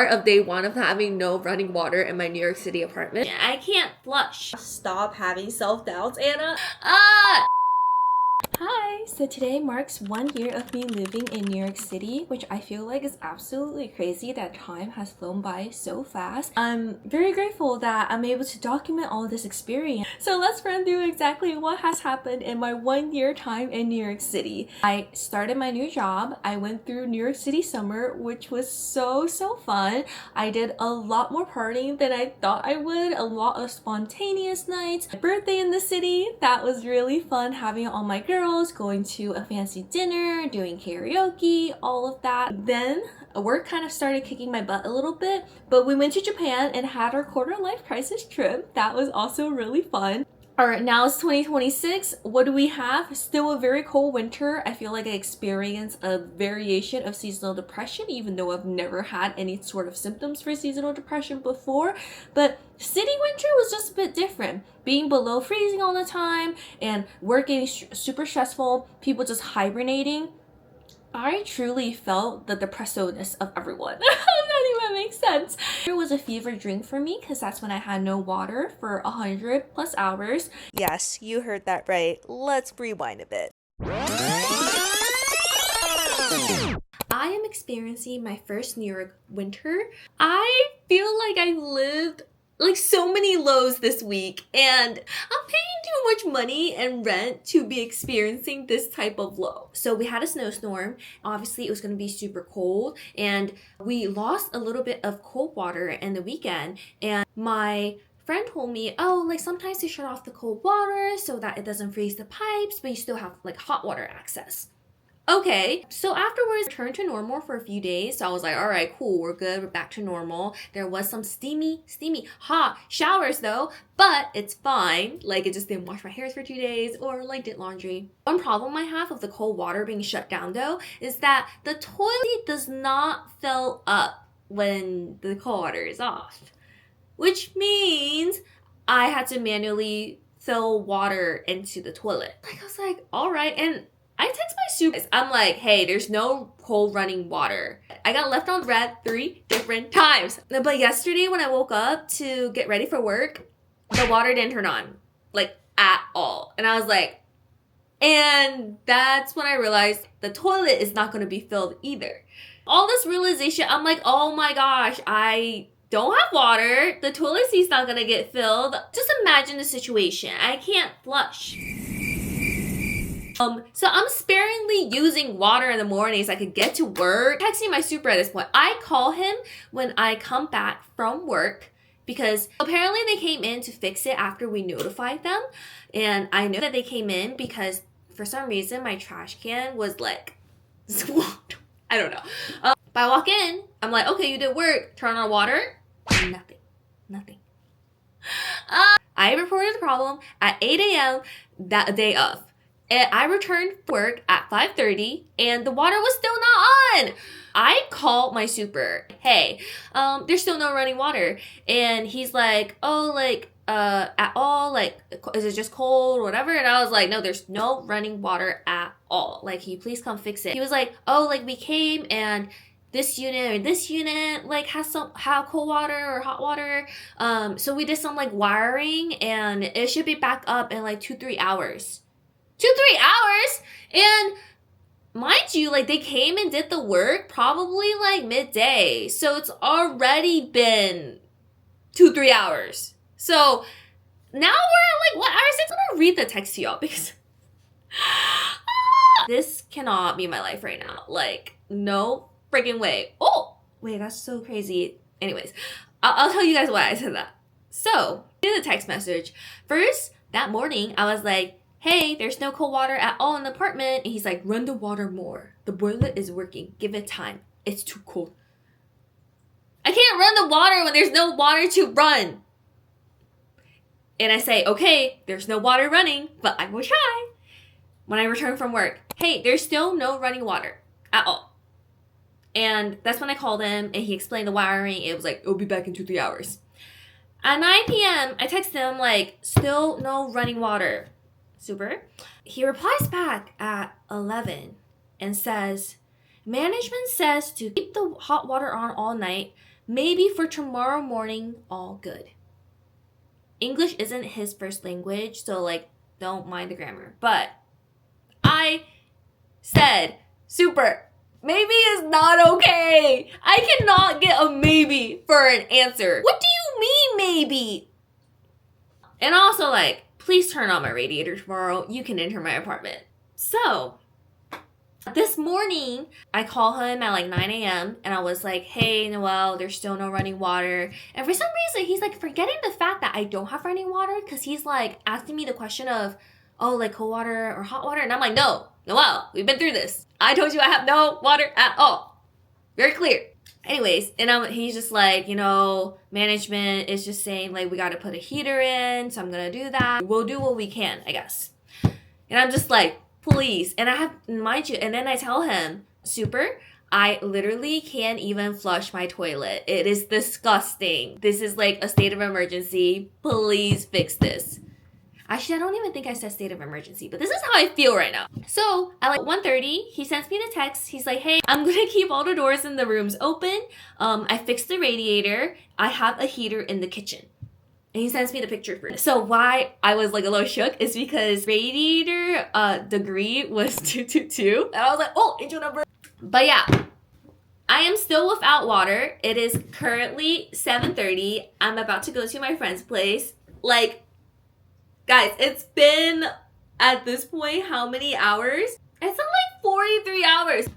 start of day one of having no running water in my New York City apartment. I can't flush. Stop having self-doubts, Anna. Hi! So today marks 1 year of me living in New York City, which I feel like is absolutely crazy that time has flown by so fast. I'm very grateful that I'm able to document all this experience. So let's run through exactly what has happened in my 1 year time in New York City. I started my new job. I went through New York City summer, which was so fun. I did a lot more partying than I thought I would, a lot of spontaneous nights. My birthday in the city, that was really fun, having all my girls, going to a fancy dinner, doing karaoke, all of that. Then work kind of started kicking my butt a little bit, but we went to Japan and had our quarter life crisis trip. That was also really fun. Alright, now it's 2026. What do we have? Still a very cold winter. I feel like I experienced a variation of seasonal depression, even though I've never had any sort of symptoms for seasonal depression before. But city winter was just a bit different. Being below freezing all the time and work getting super stressful, people just hibernating. I truly felt the depressioness of everyone. That even makes sense. It was a fever drink for me because that's when I had no water for 100 plus hours. Yes, you heard that right. Let's rewind a bit. I am experiencing my first New York winter. I feel like I lived like so many lows this week, and I'm paying too much money and rent to be experiencing this type of low. So we had a snowstorm. Obviously it was going to be super cold, and we lost a little bit of cold water in the weekend, and my friend told me, oh, like sometimes they shut off the cold water so that it doesn't freeze the pipes, but you still have like hot water access. Okay, so afterwards, returned to normal for a few days. So I was like, all right, cool, we're good, we're back to normal. There was some steamy, hot showers though, but it's fine. Like, it just didn't wash my hairs for 2 days or like did laundry. One problem I have of the cold water being shut down though is that the toilet does not fill up when the cold water is off, which means I had to manually fill water into the toilet. Like, I was like, all right, and I text my super. I'm like, hey, there's no cold running water. I got left on red 3 different times. But yesterday when I woke up to get ready for work, the water didn't turn on, like at all. And I was like, and that's when I realized the toilet is not going to be filled either. All this realization, I'm like, oh my gosh, I don't have water. The toilet seat's not going to get filled. Just imagine the situation. I can't flush. So I'm sparingly using water in the mornings. I could get to work. Texting my super at this point. I call him when I come back from work because apparently they came in to fix it after we notified them. And I know that they came in because for some reason my trash can was like swamped. I don't know. But I walk in. I'm like, okay, you did work. Turn on water. Nothing. I reported the problem at 8 a.m. that day of. And I returned from work at 5:30 and the water was still not on. I called my super. Hey, there's still no running water. And he's like, oh, like, at all? Like, is it just cold or whatever? And I was like, no, there's no running water at all. Like, can you please come fix it? He was like, oh, like we came and this unit like has cold water or hot water. So we did some like wiring and it should be back up in like 2-3 hours. 2-3 hours, and mind you, like they came and did the work probably like midday, so it's already been 2-3 hours. So now we're at like what hour 6? I'm gonna read the text to y'all because this cannot be my life right now. Like, no freaking way. Oh wait, that's so crazy. Anyways, I'll tell you guys why I said that. So in the text message, first that morning I was like, hey, there's no cold water at all in the apartment. And he's like, run the water more. The boiler is working. Give it time. It's too cold. I can't run the water when there's no water to run. And I say, okay, there's no water running, but I will try. When I return from work, hey, there's still no running water at all. And that's when I called him and he explained the wiring. It was like, it'll be back in 2-3 hours. At 9 p.m., I texted him like, still no running water. Super. He replies back at 11 and says, management says to keep the hot water on all night, Maybe for tomorrow morning, all good. English isn't his first language, so like, don't mind the grammar. But I said, super, maybe is not okay. I cannot get a maybe for an answer. What do you mean maybe? And also like, please turn on my radiator tomorrow. You can enter my apartment. So this morning, I call him at like 9 a.m. and I was like, hey, Noel, there's still no running water. And for some reason, he's like forgetting the fact that I don't have running water because he's like asking me the question of, oh, like cold water or hot water? And I'm like, no, Noel, we've been through this. I told you I have no water at all. Very clear. Anyways, and he's just like, management is just saying like, we got to put a heater in. So I'm going to do that. We'll do what we can, I guess. And I'm just like, please. And I have, mind you, and then I tell him, super, I literally can't even flush my toilet. It is disgusting. This is like a state of emergency. Please fix this. Actually, I don't even think I said state of emergency, but this is how I feel right now. So at like 1:30, he sends me the text. He's like, hey, I'm going to keep all the doors in the rooms open. I fixed the radiator. I have a heater in the kitchen. And he sends me the picture for it. So why I was like a little shook is because radiator degree was 222. And I was like, oh, angel number. But yeah, I am still without water. It is currently 7:30. I'm about to go to my friend's place. Like, guys, it's been at this point how many hours? It's been like 43 hours.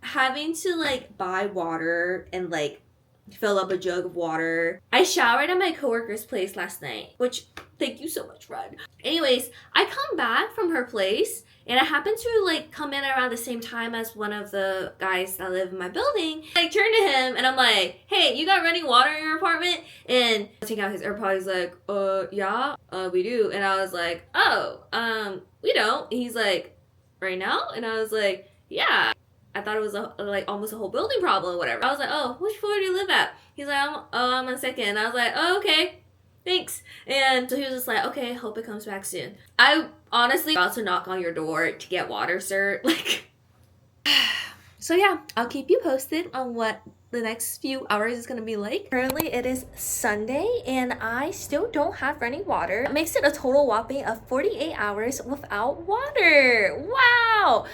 Having to like buy water and like fill up a jug of water. I showered at my coworker's place last night, which thank you so much, Fred. Anyways, I come back from her place and I happen to like come in around the same time as one of the guys that live in my building. I turn to him and I'm like, hey, you got running water in your apartment? And I take out his AirPods. He's like, yeah, we do. And I was like, oh, we don't. He's like, right now? And I was like, yeah. I thought it was like almost a whole building problem or whatever. I was like, oh, which floor do you live at? He's like, I'm on second. And I was like, oh, okay, thanks. And so he was just like, okay, hope it comes back soon. I honestly about to knock on your door to get water, sir. Like, so yeah, I'll keep you posted on what the next few hours is gonna be like. Currently it is Sunday and I still don't have running water. It makes it a total whopping of 48 hours without water. Wow.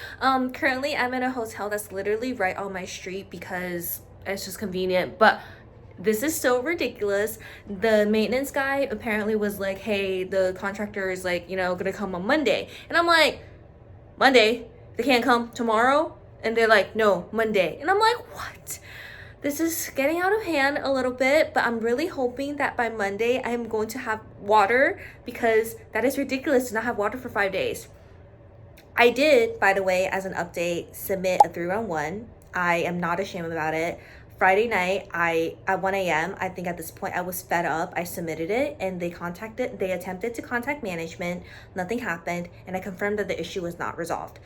Currently I'm in a hotel that's literally right on my street because it's just convenient, but this is so ridiculous. The maintenance guy apparently was like, hey, the contractor is like, gonna come on Monday. And I'm like, Monday? They can't come tomorrow? And they're like, no, Monday. And I'm like, what? This is getting out of hand a little bit, but I'm really hoping that by Monday I am going to have water because that is ridiculous to not have water for 5 days. I did, by the way, as an update, submit a 3-on-1. I am not ashamed about it. Friday night, at 1 a.m., I think at this point I was fed up. I submitted it and they attempted to contact management. Nothing happened and I confirmed that the issue was not resolved.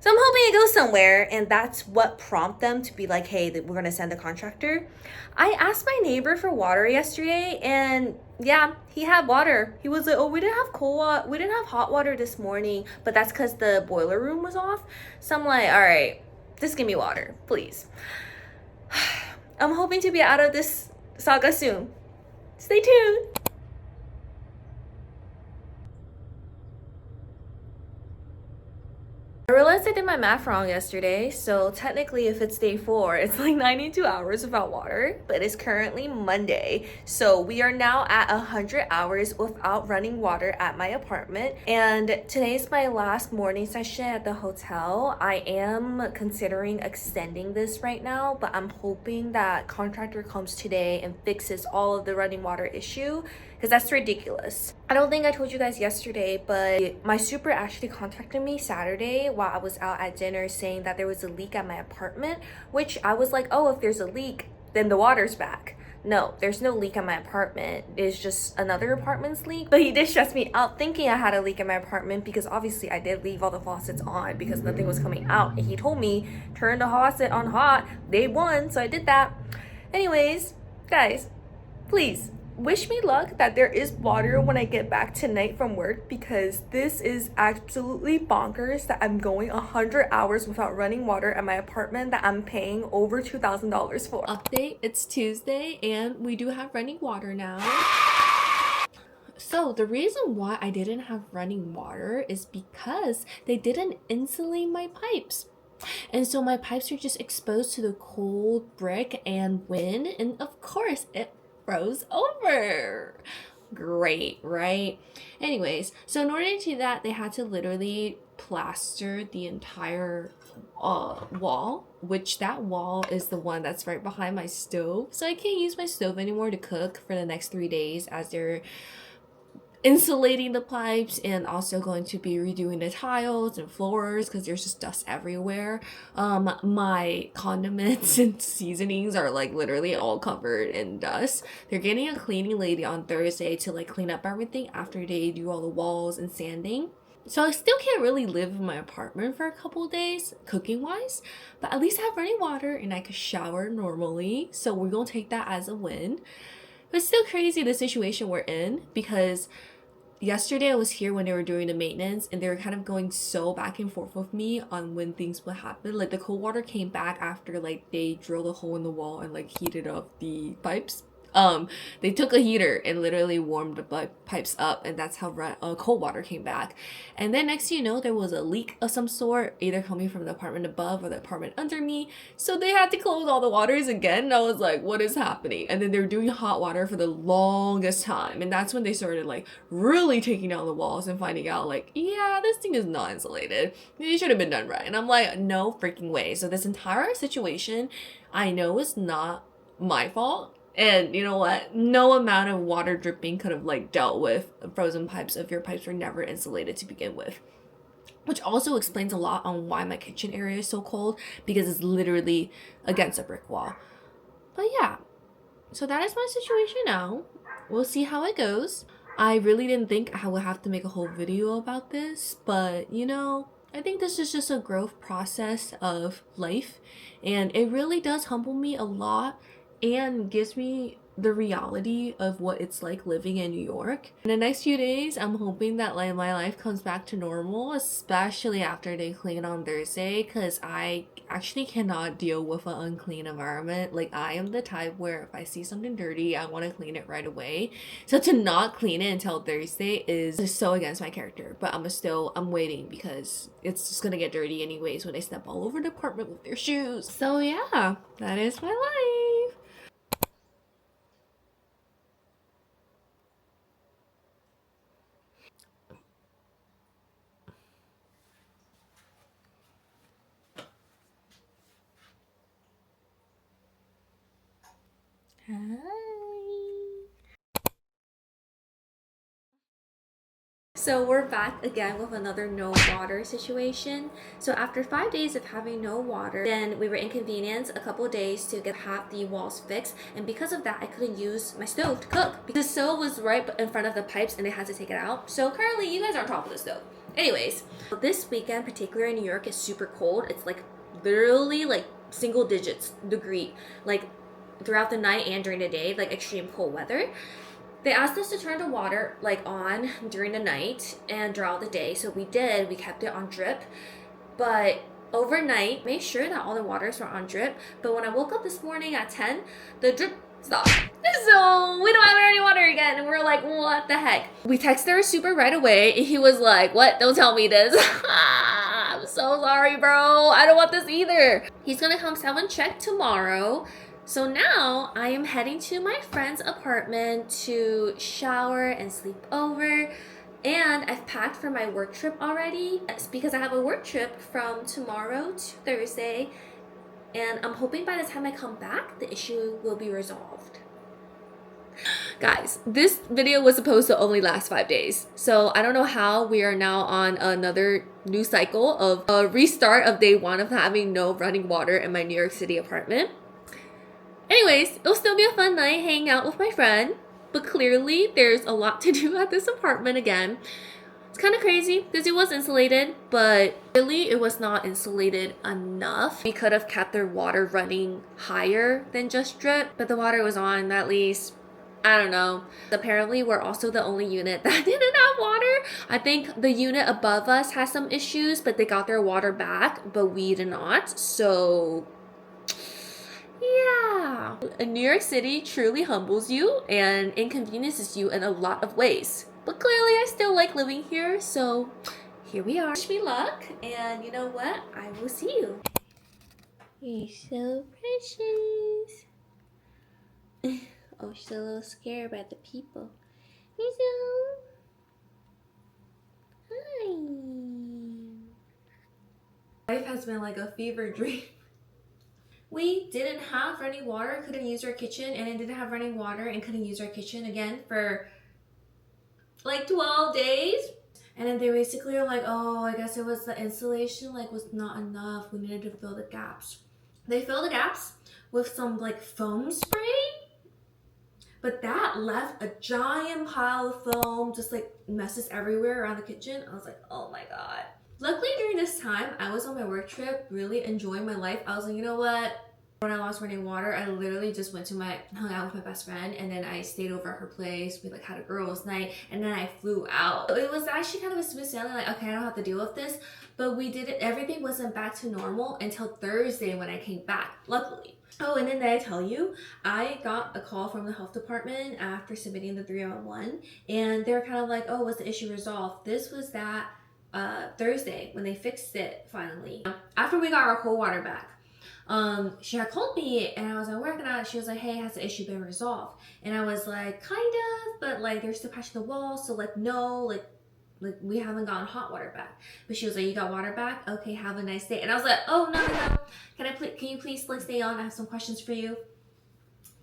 So I'm hoping it goes somewhere, and that's what prompted them to be like, hey, we're going to send a contractor. I asked my neighbor for water yesterday, and yeah, he had water. He was like, oh, we didn't have hot water this morning, but that's because the boiler room was off. So I'm like, all right, just give me water, please. I'm hoping to be out of this saga soon. Stay tuned. I realized I did my math wrong yesterday, so technically if it's day 4, it's like 92 hours without water, but it's currently Monday. So we are now at 100 hours without running water at my apartment, and today's my last morning session at the hotel. I am considering extending this right now, but I'm hoping that contractor comes today and fixes all of the running water issue, because that's ridiculous. I don't think I told you guys yesterday, but my super actually contacted me Saturday while I was out at dinner saying that there was a leak at my apartment, which I was like, oh, if there's a leak, then the water's back. No, there's no leak at my apartment. It's just another apartment's leak. But he did stress me out thinking I had a leak in my apartment because obviously I did leave all the faucets on because nothing was coming out. And he told me, turn the faucet on hot day 1, so I did that. Anyways, guys, please, wish me luck that there is water when I get back tonight from work, because this is absolutely bonkers that I'm going 100 hours without running water at my apartment that I'm paying over $2,000 for. Update, it's Tuesday and we do have running water now. So the reason why I didn't have running water is because they didn't insulate my pipes. And so my pipes are just exposed to the cold brick and wind, and of course it froze over. Great, right? Anyways, so in order to do that, they had to literally plaster the entire wall, which that wall is the one that's right behind my stove. So I can't use my stove anymore to cook for the next 3 days, as they're insulating the pipes and also going to be redoing the tiles and floors because there's just dust everywhere. My condiments and seasonings are like literally all covered in dust. They're getting a cleaning lady on Thursday to like clean up everything after they do all the walls and sanding. So I still can't really live in my apartment for a couple days cooking wise, but at least I have running water and I could shower normally, so we're gonna take that as a win. But it's still crazy the situation we're in, because yesterday I was here when they were doing the maintenance and they were kind of going so back and forth with me on when things would happen. Like the cold water came back after like they drilled a hole in the wall and like heated up the pipes. They took a heater and literally warmed the pipes up, and that's how cold water came back. And then next thing you know, there was a leak of some sort, either coming from the apartment above or the apartment under me. So they had to close all the waters again. And I was like, what is happening? And then they were doing hot water for the longest time. And that's when they started like really taking down the walls and finding out like, yeah, this thing is not insulated. It should have been done right. And I'm like, no freaking way. So this entire situation, I know is not my fault. And you know what? No amount of water dripping could have like dealt with frozen pipes if your pipes were never insulated to begin with. Which also explains a lot on why my kitchen area is so cold, because it's literally against a brick wall. But yeah, so that is my situation now. We'll see how it goes. I really didn't think I would have to make a whole video about this, but you know, I think this is just a growth process of life, and it really does humble me a lot and gives me the reality of what it's like living in New York. In the next few days, I'm hoping that like my life comes back to normal, especially after they clean on Thursday, because I actually cannot deal with an unclean environment. Like I am the type where if I see something dirty, I want to clean it right away. So to not clean it until Thursday is just so against my character. But I'm waiting, because it's just gonna get dirty anyways when they step all over the apartment with their shoes. So yeah, that is my life. Hi. So we're back again with another no water situation. So after 5 days of having no water, then we were inconvenienced a couple days to have the walls fixed, and because of that I couldn't use my stove to cook. The stove was right in front of the pipes and they had to take it out. So currently you guys are on top of the stove. Anyways, this weekend, particularly in New York, is super cold. It's like literally like single digits degree, like throughout the night and during the day, like extreme cold weather. They asked us to turn the water like on during the night and throughout the day, so we did. We kept it on drip, but overnight made sure that all the waters were on drip. But when I woke up this morning at 10, the drip stopped. So we don't have any water again, and we're like, what the heck? We texted our super right away, and he was like, what? Don't tell me this. I'm so sorry, bro. I don't want this either. He's gonna come 7 check tomorrow. So now I am heading to my friend's apartment to shower and sleep over. And I've packed for my work trip already. It's because I have a work trip from tomorrow to Thursday. And I'm hoping by the time I come back, the issue will be resolved. Guys, this video was supposed to only last 5 days. So I don't know how we are now on another new cycle of a restart of day 1 of having no running water in my New York City apartment. Anyways, it'll still be a fun night hanging out with my friend, but clearly there's a lot to do at this apartment again. It's kind of crazy because it was insulated, but really it was not insulated enough. We could have kept their water running higher than just drip, but the water was on at least, I don't know. Apparently, we're also the only unit that didn't have water. I think the unit above us has some issues, but they got their water back, but we did not. So, yeah. New York City truly humbles you and inconveniences you in a lot of ways. But clearly, I still like living here, so here we are. Wish me luck, and you know what? I will see you. You're so precious. Oh, she's a little scared by the people. Hello. Hi. Life has been like a fever dream. We didn't have running water, couldn't use our kitchen, and then didn't have running water and couldn't use our kitchen again for like 12 days. And then they basically are like, oh, I guess it was the insulation like was not enough. We needed to fill the gaps. They filled the gaps with some like foam spray. But that left a giant pile of foam, just like messes everywhere around the kitchen. I was like, oh my God. Luckily during this time, I was on my work trip, really enjoying my life. I was like, you know what? When I lost running water, I literally just hung out with my best friend, and then I stayed over at her place. We like had a girls' night, and then I flew out. It was actually kind of a smooth sailing, like, okay, I don't have to deal with this. But we did it, everything wasn't back to normal until Thursday when I came back, luckily. Oh, and then did I tell you, I got a call from the health department after submitting the 301, and they were kind of like, oh, was the issue resolved? This was that Thursday when they fixed it finally. After we got our cold water back, she had called me and I was at work, and she was like, hey, has the issue been resolved? And I was like, kind of, but like they're still patching the wall, so like no, like we haven't gotten hot water back. But she was like, you got water back? Okay, have a nice day. And I was like, oh no. Can you please like stay on? I have some questions for you.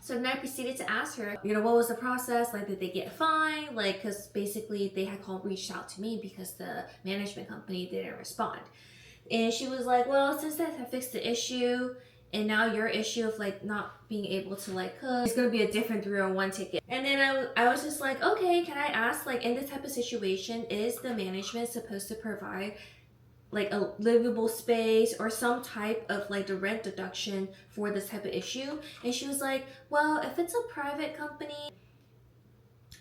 So then I proceeded to ask her, you know, what was the process? Like, did they get fined? Like, because basically they had reached out to me because the management company didn't respond. And she was like, well, since I fixed the issue, and now your issue of like not being able to like cook, it's gonna be a different 301 ticket. And then I was just like, okay, can I ask, like, in this type of situation, is the management supposed to provide like a livable space or some type of like the rent deduction for this type of issue? And she was like, well, if it's a private company,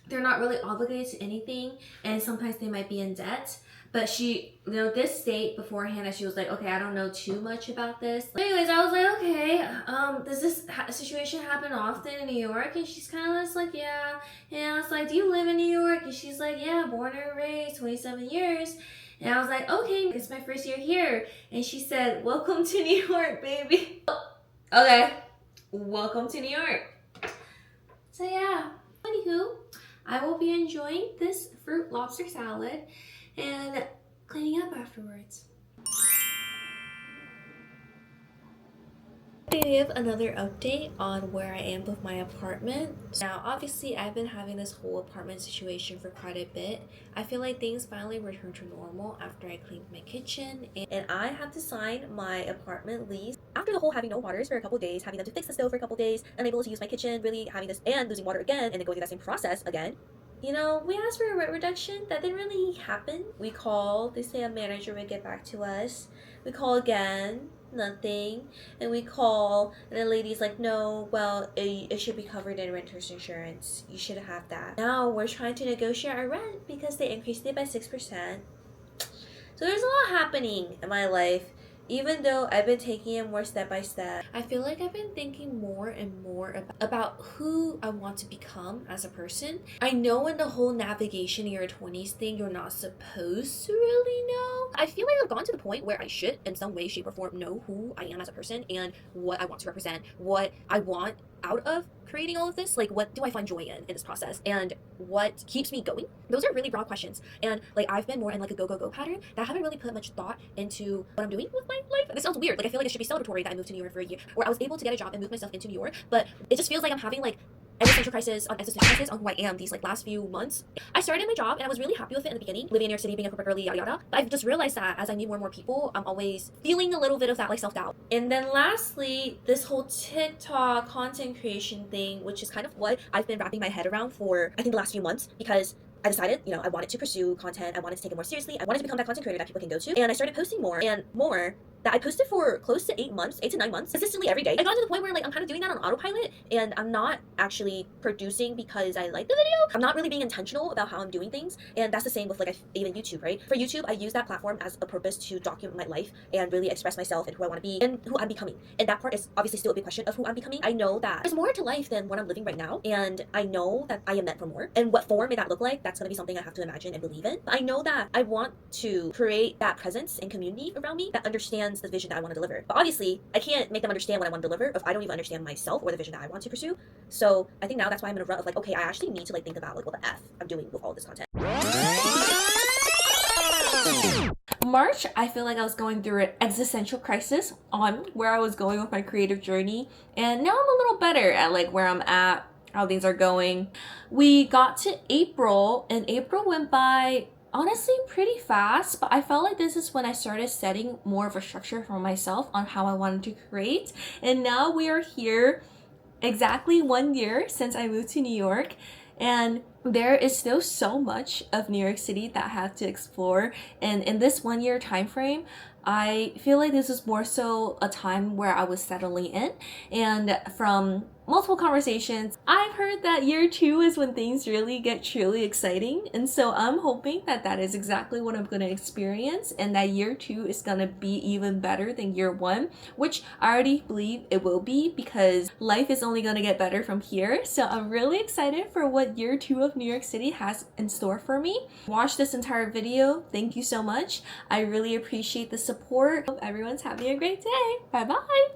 they're not really obligated to anything, and sometimes they might be in debt. But she, you know, this state beforehand, and she was like, okay, I don't know too much about this. Anyways, I was like, okay, does this situation happen often in New York? And she's kind of just like, yeah. And I was like, do you live in New York? And she's like, yeah, born and raised, 27 years. And I was like, okay, it's my first year here. And she said, welcome to New York, baby. Okay, welcome to New York. So yeah, anywho, I will be enjoying this fruit lobster salad and cleaning up afterwards. I give another update on where I am with my apartment. Now, obviously, I've been having this whole apartment situation for quite a bit. I feel like things finally returned to normal after I cleaned my kitchen, and I had to sign my apartment lease. After the whole having no waters for a couple days, having them to fix the stove for a couple days, unable to use my kitchen, really having this, and losing water again, and then going through that same process again. You know, we asked for a rent reduction. That didn't really happen. We called. They say a manager would get back to us. We call again. Nothing. And we call, and the lady's like, no, well, it should be covered in renter's insurance. You should have that. Now we're trying to negotiate our rent because they increased it by 6%. So there's a lot happening in my life. Even though I've been taking it more step by step, I feel like I've been thinking more and more about who I want to become as a person. I know in the whole navigation in your 20s thing, you're not supposed to really know. I feel like I've gone to the point where I should, in some way, shape, or form, know who I am as a person and what I want to represent, what I want out of creating all of this. Like, what do I find joy in this process, and what keeps me going? Those are really broad questions, and like I've been more in like a go pattern that I haven't really put much thought into what I'm doing with my life. This sounds weird. Like, I feel like it should be celebratory that I moved to New York for a year, or I was able to get a job and move myself into New York, but it just feels like I'm having like existential crisis on existential crisis on who I am these like last few months. I started my job and I was really happy with it in the beginning, living in New York City, being a corporate girly, yada yada. But I've just realized that as I meet more and more people, I'm always feeling a little bit of that like self-doubt. And then lastly, this whole TikTok content creation thing, which is kind of what I've been wrapping my head around for I think the last few months, because I decided, I wanted to pursue content. I wanted to take it more seriously. I wanted to become that content creator that people can go to. And I started posting more and more. That I posted for close to 8 to 9 months, consistently every day. I got to the point where I'm kind of doing that on autopilot, and I'm not actually producing because I like the video. I'm not really being intentional about how I'm doing things, and that's the same with even YouTube, right? For YouTube, I use that platform as a purpose to document my life and really express myself and who I want to be and who I'm becoming. And that part is obviously still a big question of who I'm becoming. I know that there's more to life than what I'm living right now, and I know that I am meant for more. And what form may that look like? That's going to be something I have to imagine and believe in. But I know that I want to create that presence and community around me that understands the vision that I want to deliver. But obviously, I can't make them understand what I want to deliver if I don't even understand myself or the vision that I want to pursue. So I think now that's why I'm in a rut of okay, I actually need to think about what the F I'm doing with all this content. March, I feel like I was going through an existential crisis on where I was going with my creative journey, and now I'm a little better at where I'm at, how things are going. We got to April, and April went by honestly pretty fast, but I felt like this is when I started setting more of a structure for myself on how I wanted to create. And now we are here exactly 1 year since I moved to New York, and there is still so much of New York City that I have to explore. And in this 1 year time frame, I feel like this is more so a time where I was settling in. And from multiple conversations, I've heard that year 2 is when things really get truly exciting. And so I'm hoping that that is exactly what I'm going to experience, and that year 2 is going to be even better than year 1, which I already believe it will be, because life is only going to get better from here. So I'm really excited for what year 2 of New York City has in store for me. Watch this entire video. Thank you so much. I really appreciate the support. Hope everyone's having a great day. Bye bye.